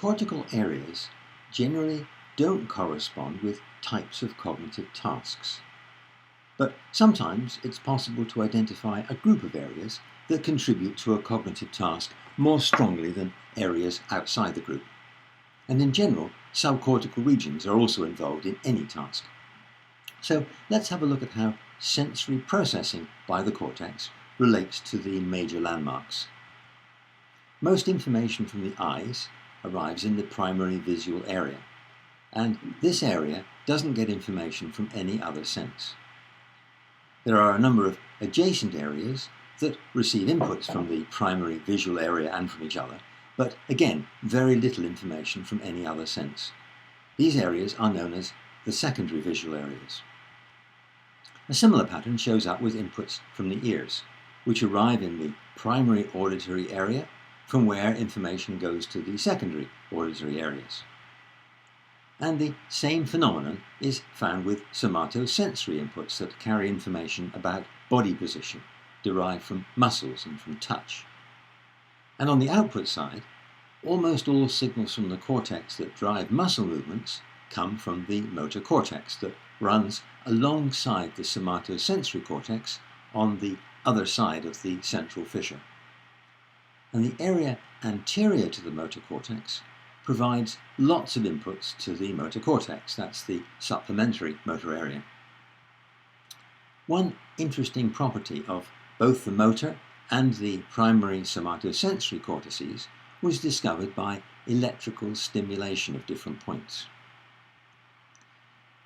Cortical areas generally don't correspond with types of cognitive tasks. But sometimes it's possible to identify a group of areas that contribute to a cognitive task more strongly than areas outside the group. And in general, subcortical regions are also involved in any task. So let's have a look at how sensory processing by the cortex relates to the major landmarks. Most information from the eyes arrives in the primary visual area, and this area doesn't get information from any other sense. There are a number of adjacent areas that receive inputs from the primary visual area and from each other, but again, very little information from any other sense. These areas are known as the secondary visual areas. A similar pattern shows up with inputs from the ears, which arrive in the primary auditory area, from where information goes to the secondary auditory areas. And the same phenomenon is found with somatosensory inputs that carry information about body position, derived from muscles and from touch. And on the output side, almost all signals from the cortex that drive muscle movements come from the motor cortex that runs alongside the somatosensory cortex on the other side of the central fissure. And the area anterior to the motor cortex provides lots of inputs to the motor cortex. That's the supplementary motor area. One interesting property of both the motor and the primary somatosensory cortices was discovered by electrical stimulation of different points.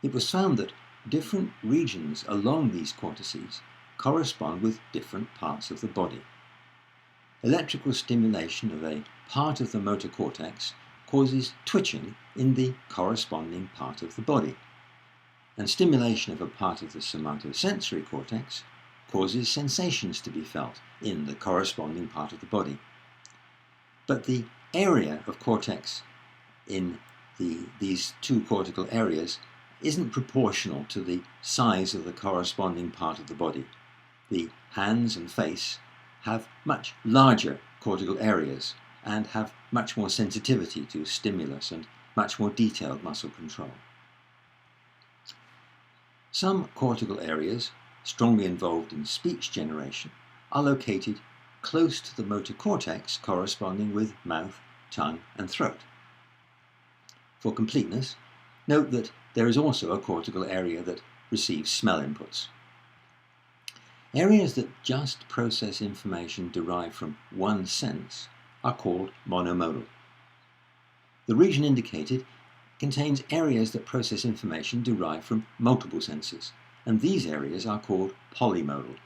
It was found that different regions along these cortices correspond with different parts of the body. Electrical stimulation of a part of the motor cortex causes twitching in the corresponding part of the body, and stimulation of a part of the somatosensory cortex causes sensations to be felt in the corresponding part of the body. But the area of cortex in these two cortical areas isn't proportional to the size of the corresponding part of the body. The hands and face have much larger cortical areas and have much more sensitivity to stimulus and much more detailed muscle control. Some cortical areas, strongly involved in speech generation, are located close to the motor cortex corresponding with mouth, tongue, and throat. For completeness, note that there is also a cortical area that receives smell inputs. Areas that just process information derived from one sense are called monomodal. The region indicated contains areas that process information derived from multiple senses, and these areas are called polymodal.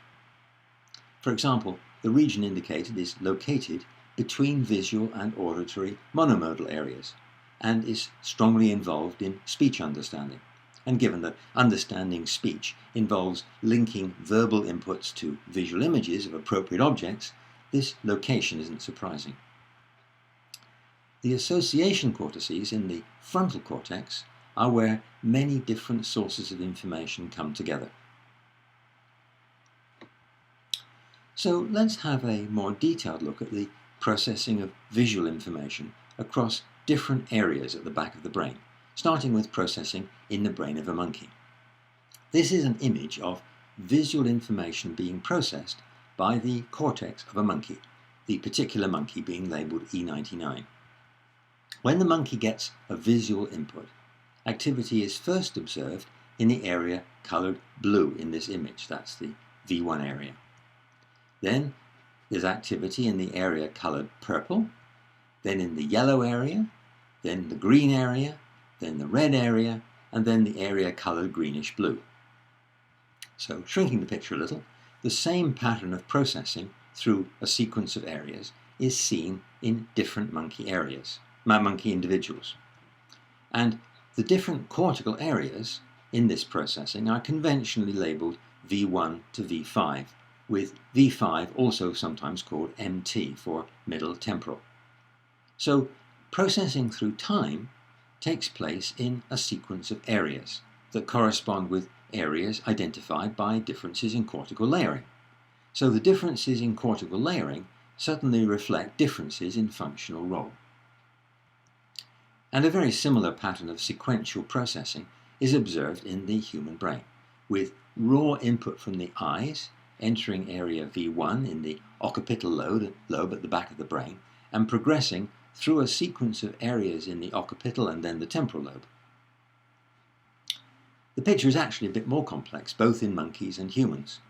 For example, the region indicated is located between visual and auditory monomodal areas and is strongly involved in speech understanding. And given that understanding speech involves linking verbal inputs to visual images of appropriate objects, this location isn't surprising. The association cortices in the frontal cortex are where many different sources of information come together. So let's have a more detailed look at the processing of visual information across different areas at the back of the brain, starting with processing in the brain of a monkey. This is an image of visual information being processed by the cortex of a monkey, the particular monkey being labelled E99. When the monkey gets a visual input, activity is first observed in the area coloured blue in this image. That's the V1 area. Then there's activity in the area coloured purple, then in the yellow area, then the green area, then the red area, and then the area coloured greenish blue. So, shrinking the picture a little, the same pattern of processing through a sequence of areas is seen in different monkey individuals. And the different cortical areas in this processing are conventionally labelled V1 to V5, with V5 also sometimes called MT for middle temporal. So, processing through time takes place in a sequence of areas that correspond with areas identified by differences in cortical layering. So the differences in cortical layering certainly reflect differences in functional role. And a very similar pattern of sequential processing is observed in the human brain, with raw input from the eyes entering area V1 in the occipital lobe at the back of the brain and progressing through a sequence of areas in the occipital and then the temporal lobe. The picture is actually a bit more complex, both in monkeys and humans.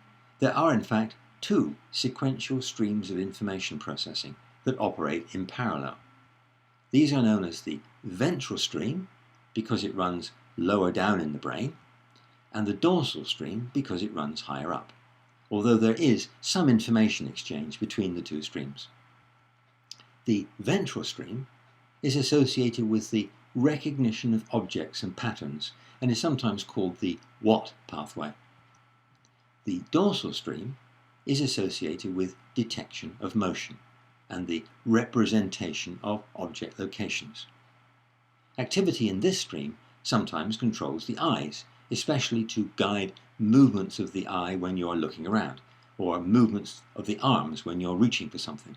There are, in fact, two sequential streams of information processing that operate in parallel. These are known as the ventral stream, because it runs lower down in the brain, and the dorsal stream, because it runs higher up, although there is some information exchange between the two streams. The ventral stream is associated with the recognition of objects and patterns and is sometimes called the what pathway. The dorsal stream is associated with detection of motion and the representation of object locations. Activity in this stream sometimes controls the eyes, especially to guide movements of the eye when you're looking around, or movements of the arms when you're reaching for something.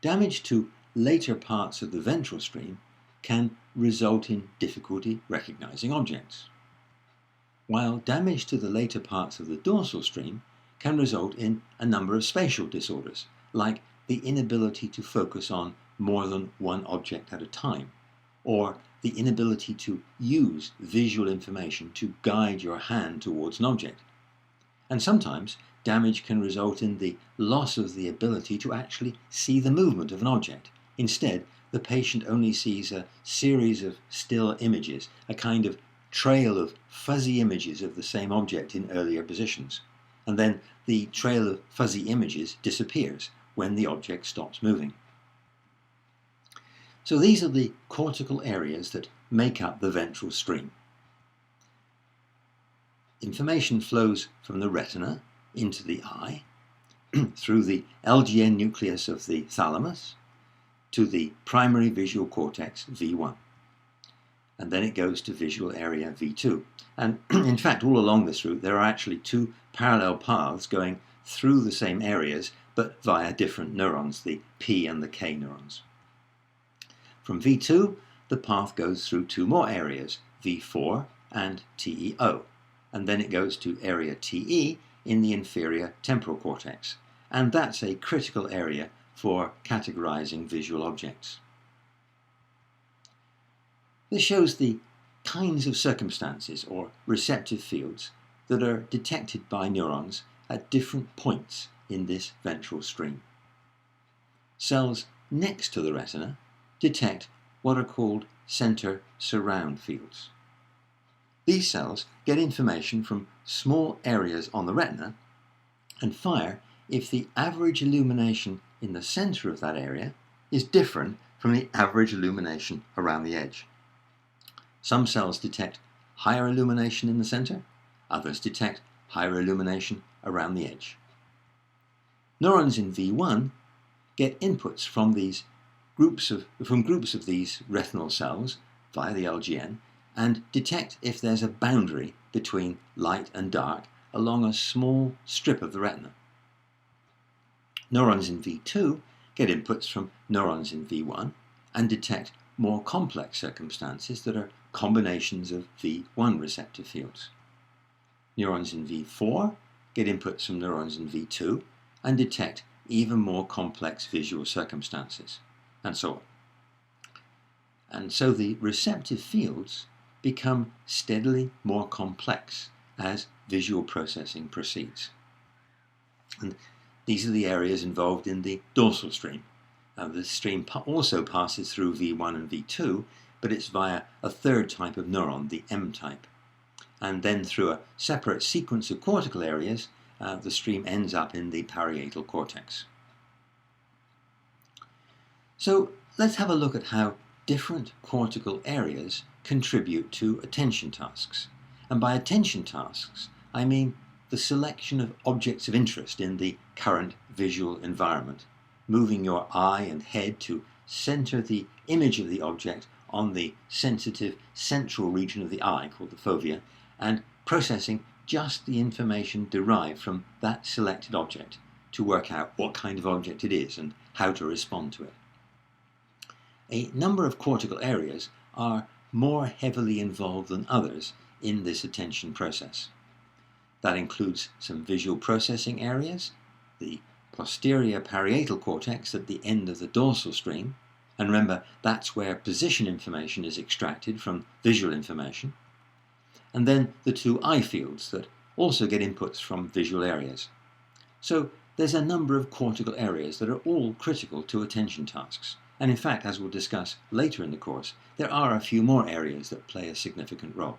Damage to later parts of the ventral stream can result in difficulty recognizing objects, while damage to the later parts of the dorsal stream can result in a number of spatial disorders, like the inability to focus on more than one object at a time, or the inability to use visual information to guide your hand towards an object. And sometimes damage can result in the loss of the ability to actually see the movement of an object. Instead, the patient only sees a series of still images, a kind of trail of fuzzy images of the same object in earlier positions. And then the trail of fuzzy images disappears when the object stops moving. So these are the cortical areas that make up the ventral stream. Information flows from the retina into the eye, through the LGN nucleus of the thalamus, to the primary visual cortex, V1. And then it goes to visual area V2. And in fact, all along this route, there are actually two parallel paths going through the same areas, but via different neurons, the P and the K neurons. From V2, the path goes through two more areas, V4 and TEO. And then it goes to area TE in the inferior temporal cortex. And that's a critical area for categorizing visual objects. This shows the kinds of circumstances or receptive fields that are detected by neurons at different points in this ventral stream. Cells next to the retina detect what are called center surround fields. These cells get information from small areas on the retina and fire if the average illumination in the center of that area is different from the average illumination around the edge. Some cells detect higher illumination in the center, others detect higher illumination around the edge. Neurons in V1 get inputs from groups of these retinal cells via the LGN and detect if there's a boundary between light and dark along a small strip of the retina. Neurons in V2 get inputs from neurons in V1 and detect more complex circumstances that are combinations of V1 receptive fields. Neurons in V4 get inputs from neurons in V2 and detect even more complex visual circumstances, and so on. And so the receptive fields become steadily more complex as visual processing proceeds. And these are the areas involved in the dorsal stream. The stream also passes through V1 and V2, but it's via a third type of neuron, the M type. And then through a separate sequence of cortical areas, the stream ends up in the parietal cortex. So let's have a look at how different cortical areas contribute to attention tasks. And by attention tasks, I mean the selection of objects of interest in the current visual environment, moving your eye and head to center the image of the object on the sensitive central region of the eye, called the fovea, and processing just the information derived from that selected object to work out what kind of object it is and how to respond to it. A number of cortical areas are more heavily involved than others in this attention process. That includes some visual processing areas, the posterior parietal cortex at the end of the dorsal stream, and remember that's where position information is extracted from visual information, and then the two eye fields that also get inputs from visual areas. So there's a number of cortical areas that are all critical to attention tasks. And in fact, as we'll discuss later in the course, there are a few more areas that play a significant role.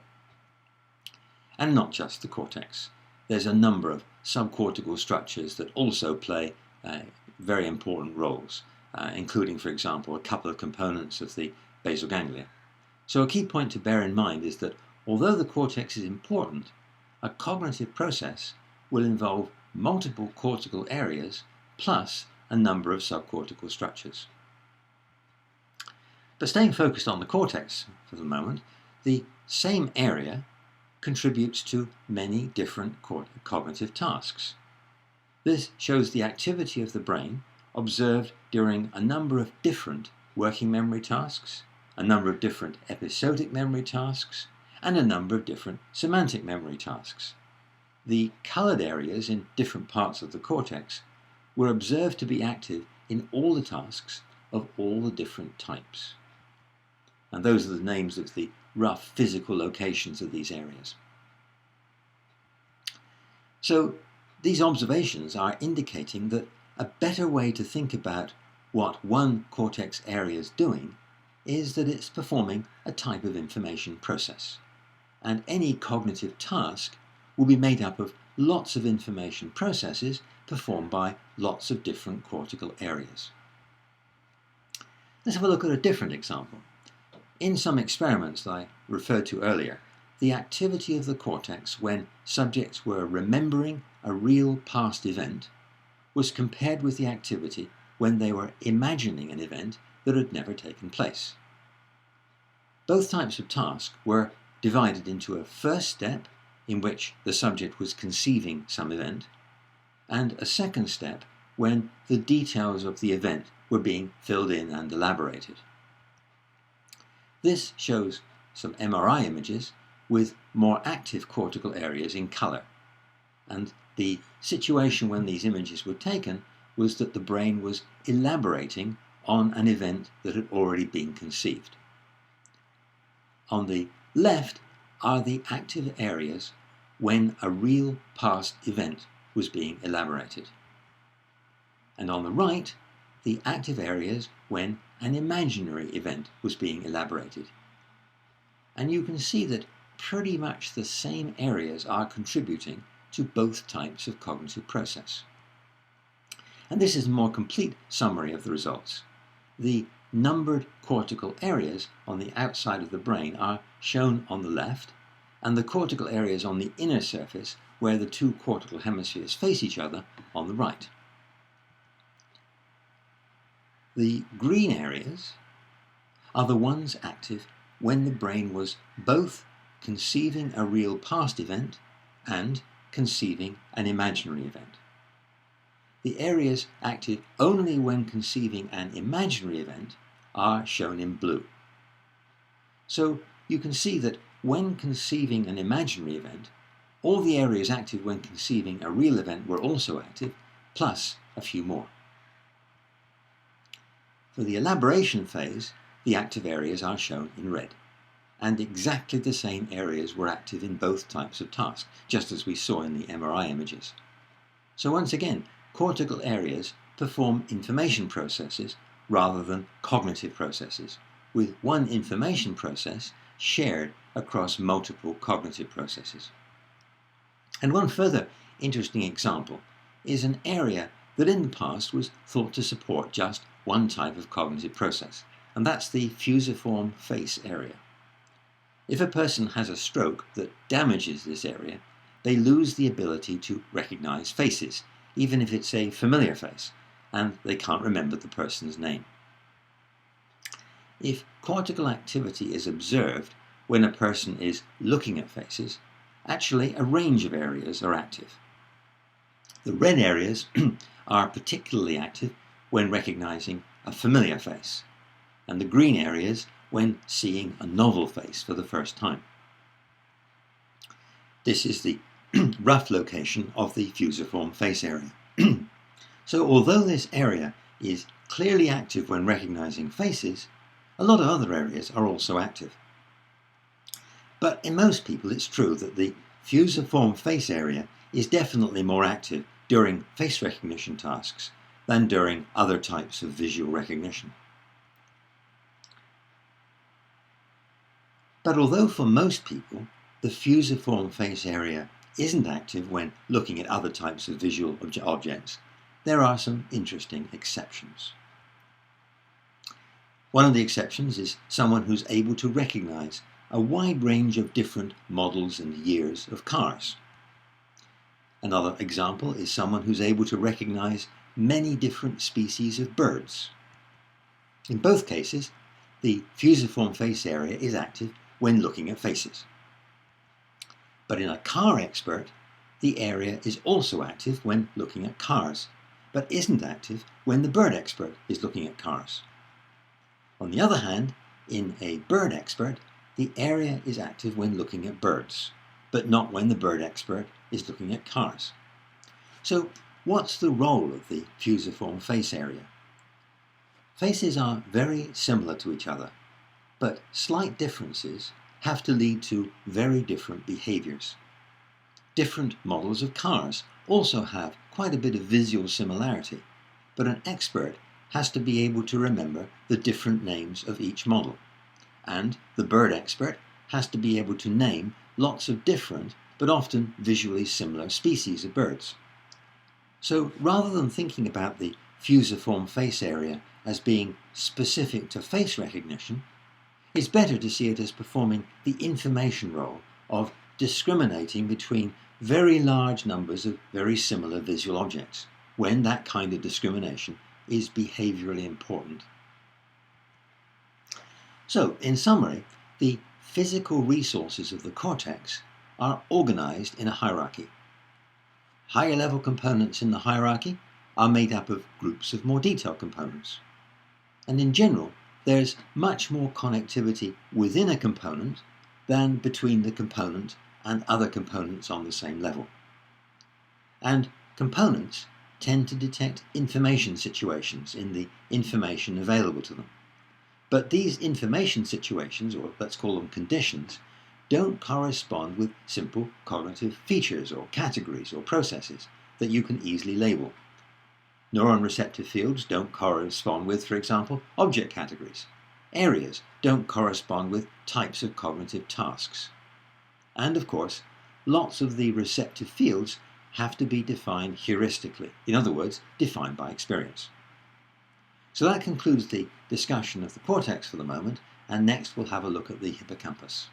And not just the cortex. There's a number of subcortical structures that also play very important roles, including, for example, a couple of components of the basal ganglia. So a key point to bear in mind is that although the cortex is important, a cognitive process will involve multiple cortical areas plus a number of subcortical structures. But staying focused on the cortex for the moment, the same area contributes to many different cognitive tasks. This shows the activity of the brain observed during a number of different working memory tasks, a number of different episodic memory tasks, and a number of different semantic memory tasks. The colored areas in different parts of the cortex were observed to be active in all the tasks of all the different types. And those are the names of the rough physical locations of these areas. So these observations are indicating that a better way to think about what one cortex area is doing is that it's performing a type of information process. And any cognitive task will be made up of lots of information processes performed by lots of different cortical areas. Let's have a look at a different example. In some experiments that I referred to earlier, the activity of the cortex when subjects were remembering a real past event was compared with the activity when they were imagining an event that had never taken place. Both types of task were divided into a first step in which the subject was conceiving some event, and a second step when the details of the event were being filled in and elaborated. This shows some MRI images with more active cortical areas in color, and the situation when these images were taken was that the brain was elaborating on an event that had already been conceived. On the left are the active areas when a real past event was being elaborated. And on the right, the active areas when an imaginary event was being elaborated. And you can see that pretty much the same areas are contributing to both types of cognitive process. And this is a more complete summary of the results. The numbered cortical areas on the outside of the brain are shown on the left, and the cortical areas on the inner surface, where the two cortical hemispheres face each other, on the right. The green areas are the ones active when the brain was both conceiving a real past event and conceiving an imaginary event. The areas active only when conceiving an imaginary event are shown in blue. So you can see that when conceiving an imaginary event, all the areas active when conceiving a real event were also active, plus a few more. For the elaboration phase, the active areas are shown in red, and exactly the same areas were active in both types of task, just as we saw in the MRI images. So once again, cortical areas perform information processes rather than cognitive processes, with one information process shared across multiple cognitive processes. And one further interesting example is an area that in the past was thought to support just one type of cognitive process, and that's the fusiform face area. If a person has a stroke that damages this area, they lose the ability to recognize faces, even if it's a familiar face, and they can't remember the person's name. If cortical activity is observed when a person is looking at faces, actually a range of areas are active. The red areas are particularly active when recognizing a familiar face, and the green areas when seeing a novel face for the first time. This is the rough location of the fusiform face area. So although this area is clearly active when recognizing faces, a lot of other areas are also active. But in most people it's true that the fusiform face area is definitely more active during face recognition tasks than during other types of visual recognition. But although for most people the fusiform face area isn't active when looking at other types of visual objects, there are some interesting exceptions. One of the exceptions is someone who's able to recognize a wide range of different models and years of cars. Another example is someone who's able to recognize many different species of birds. In both cases, the fusiform face area is active when looking at faces. But in a car expert, the area is also active when looking at cars, but isn't active when the bird expert is looking at cars. On the other hand, in a bird expert, the area is active when looking at birds, but not when the bird expert is looking at cars. So, what's the role of the fusiform face area? Faces are very similar to each other, but slight differences have to lead to very different behaviors. Different models of cars also have quite a bit of visual similarity, but an expert has to be able to remember the different names of each model, and the bird expert has to be able to name lots of different but often visually similar species of birds. So rather than thinking about the fusiform face area as being specific to face recognition, it's better to see it as performing the information role of discriminating between very large numbers of very similar visual objects, when that kind of discrimination is behaviorally important. So, in summary, the physical resources of the cortex are organized in a hierarchy. Higher level components in the hierarchy are made up of groups of more detailed components. And in general, there's much more connectivity within a component than between the component and other components on the same level. And components tend to detect information situations in the information available to them. But these information situations, or let's call them conditions, don't correspond with simple cognitive features or categories or processes that you can easily label. Neuron receptive fields don't correspond with, for example, object categories. Areas don't correspond with types of cognitive tasks. And of course, lots of the receptive fields have to be defined heuristically, in other words, defined by experience. So that concludes the discussion of the cortex for the moment, and next we'll have a look at the hippocampus.